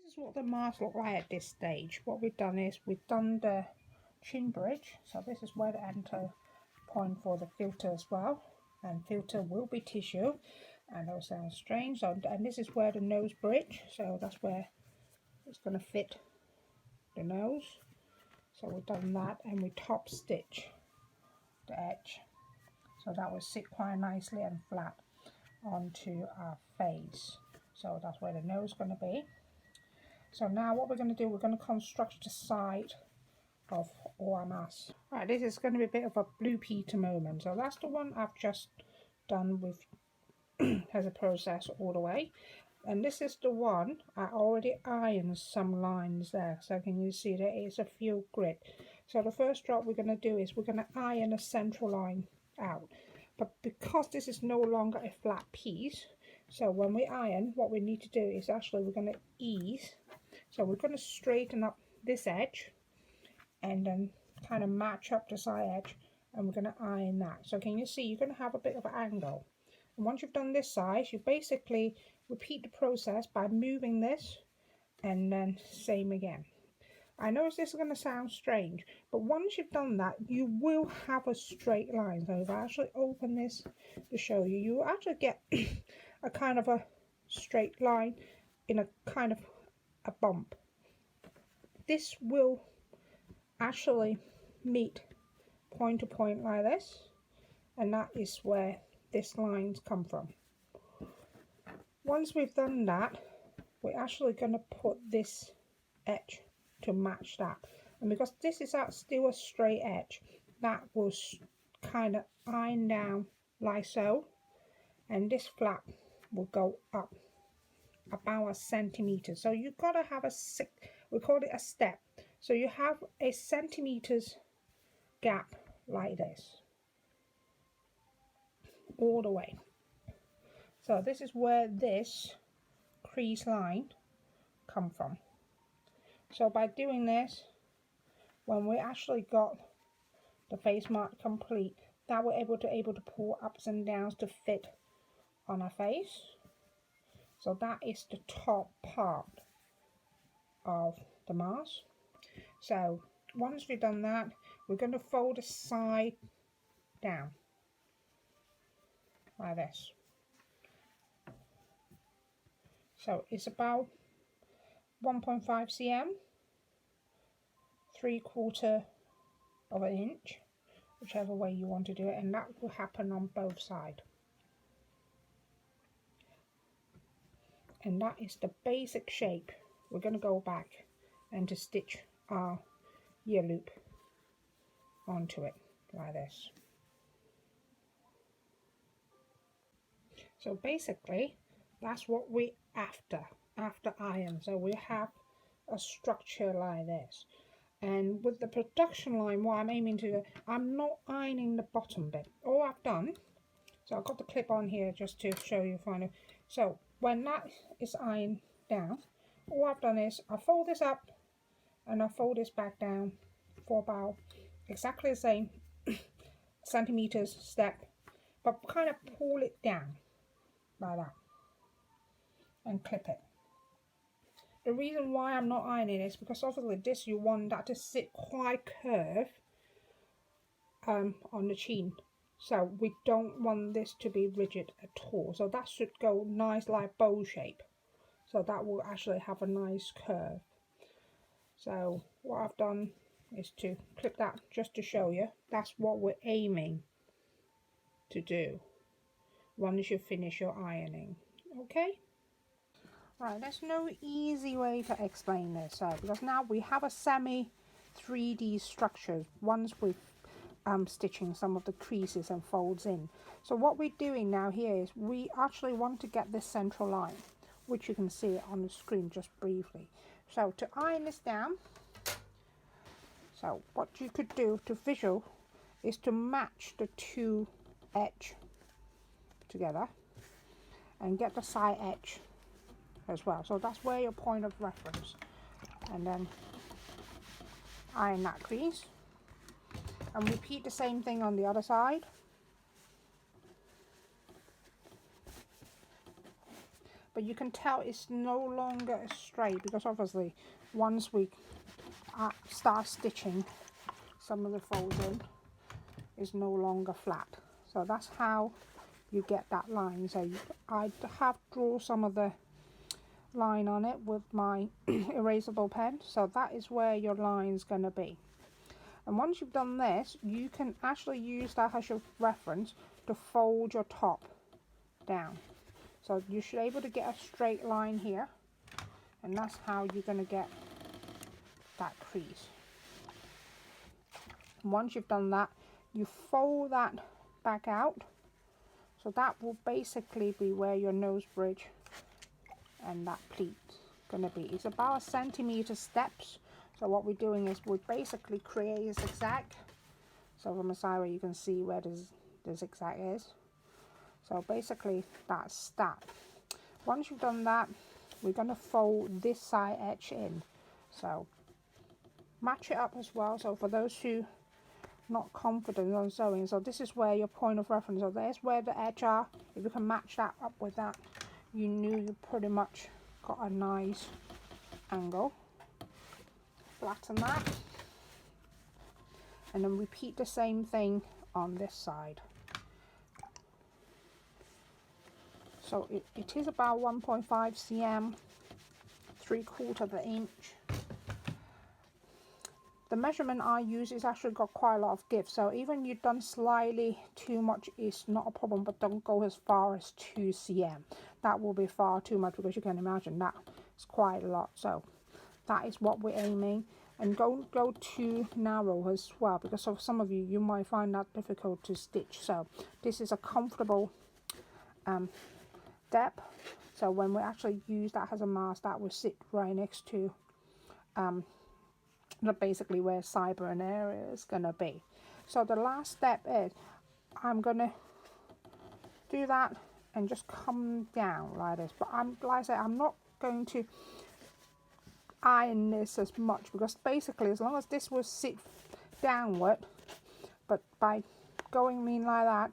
This is what the mask look like at this stage. What we've done is we've done the chin bridge, so this is where the enter point for the filter as well, and filter will be tissue, and that sounds strange. So, and this is where the nose bridge, so that's where it's going to fit the nose. So we've done that, and we top stitch the edge, so that will sit quite nicely and flat onto our face. So that's where the nose is going to be. So now what we're going to do, we're going to construct the side of all our masks. Right, this is going to be a bit of a Blue Peter moment. So that's the one I've just done with as a process all the way. And this is the one I already ironed some lines there. So can you see there is a few grit. So the first job we're going to do is we're going to iron a central line out. But because this is no longer a flat piece, so when we iron, what we need to do is actually we're going to ease. So we're going to straighten up this edge and then kind of match up the side edge, and we're going to iron that. So can you see you're going to have a bit of an angle. And once you've done this side, you basically repeat the process by moving this and then same again. I know this is going to sound strange, but once you've done that, you will have a straight line. So if I actually open this to show you, you will actually get a kind of a straight line in a kind of a bump. This will actually meet point to point like this, and that is where this lines come from. Once we've done that, we're actually going to put this edge to match that, and because this is still a straight edge, that will kind of iron down like so, and this flap will go up about a centimeter. So you've got to have we call it a step, so you have a centimeters gap like this all the way. So this is where this crease line come from. So by doing this, when we actually got the face mark complete, that we're able to pull ups and downs to fit on our face. So that is the top part of the mask. So once we've done that, we're going to fold the side down like this. So it's about 1.5 cm, 3/4 of an inch, whichever way you want to do it, and that will happen on both sides. And that is the basic shape. We're going to go back and to stitch our ear loop onto it like this. So basically that's what we after iron. So we have a structure like this, and with the production line, what I'm aiming to do, I'm not ironing the bottom bit. All I've done, so I've got the clip on here just to show you finally. So when that is ironed down, all I've done is I fold this up and I fold this back down for about exactly the same centimeters step, but kind of pull it down like that and clip it. The reason why I'm not ironing is because obviously this you want that to sit quite curved on the chin. So we don't want this to be rigid at all. So that should go nice like bow shape. So that will actually have a nice curve. So what I've done is to clip that just to show you. That's what we're aiming to do once you finish your ironing. Okay? Right, there's no easy way to explain this. Because now we have a semi 3D structure once we've stitching some of the creases and folds in. So what we're doing now here is we actually want to get this central line, which you can see on the screen just briefly. So to iron this down, so what you could do to visual is to match the two edge together and get the side edge as well. So that's where your point of reference, and then iron that crease. And repeat the same thing on the other side. but you can tell it's no longer straight because obviously once we start stitching, some of the folds in is no longer flat. So that's how you get that line. So I have drawn some of the line on it with my erasable pen, so that is where your line's going to be. And once you've done this, you can actually use that as your reference to fold your top down. So you should be able to get a straight line here, and that's how you're going to get that crease. And once you've done that, you fold that back out, so that will basically be where your nose bridge and that pleat's going to be. It's about 1 centimeter steps. So what we're doing is we basically create a zigzag. So from the side where you can see where the zigzag is. So basically that's that. Once you've done that, we're going to fold this side edge in. So match it up as well. So for those who not confident on sewing, so this is where your point of reference. So there's where the edge are. If you can match that up with that, you knew you pretty much got a nice angle. Flatten that, and then repeat the same thing on this side. So it is about 1.5 cm, 3/4 of an inch. The measurement I use is actually got quite a lot of give, so even you've done slightly too much is not a problem, but don't go as far as 2 cm. That will be far too much, because you can imagine that is quite a lot. So that is what we're aiming, and don't go too narrow as well, because for some of you might find that difficult to stitch. So this is a comfortable depth, so when we actually use that as a mask, that will sit right next to basically where cyber area is gonna be. So the last step is I'm gonna do that and just come down like this, but like I said, I'm not going to iron this as much, because basically as long as this will sit downward, but by going in like that,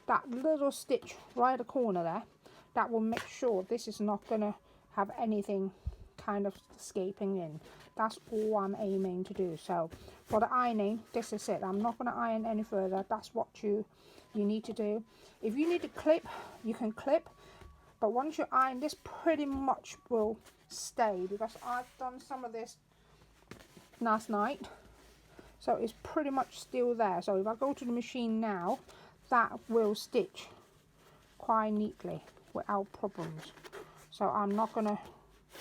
that little stitch right at the corner there, that will make sure this is not going to have anything kind of escaping in. That's all I'm aiming to do. So for the ironing, this is it. I'm not going to iron any further. That's what you need to do. If you need to clip, you can clip, but once you iron, this pretty much will stay, because I've done some of this last night, so it's pretty much still there. So if I go to the machine now, that will stitch quite neatly without problems. So I'm not gonna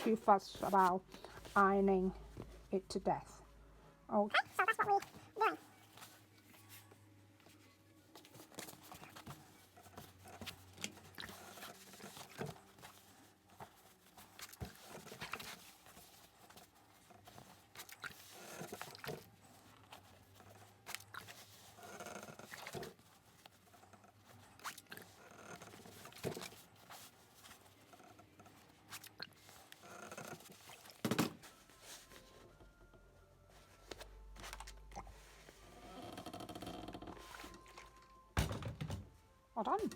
too fuss about ironing it to death. Okay, so that's what we're doing. Well done.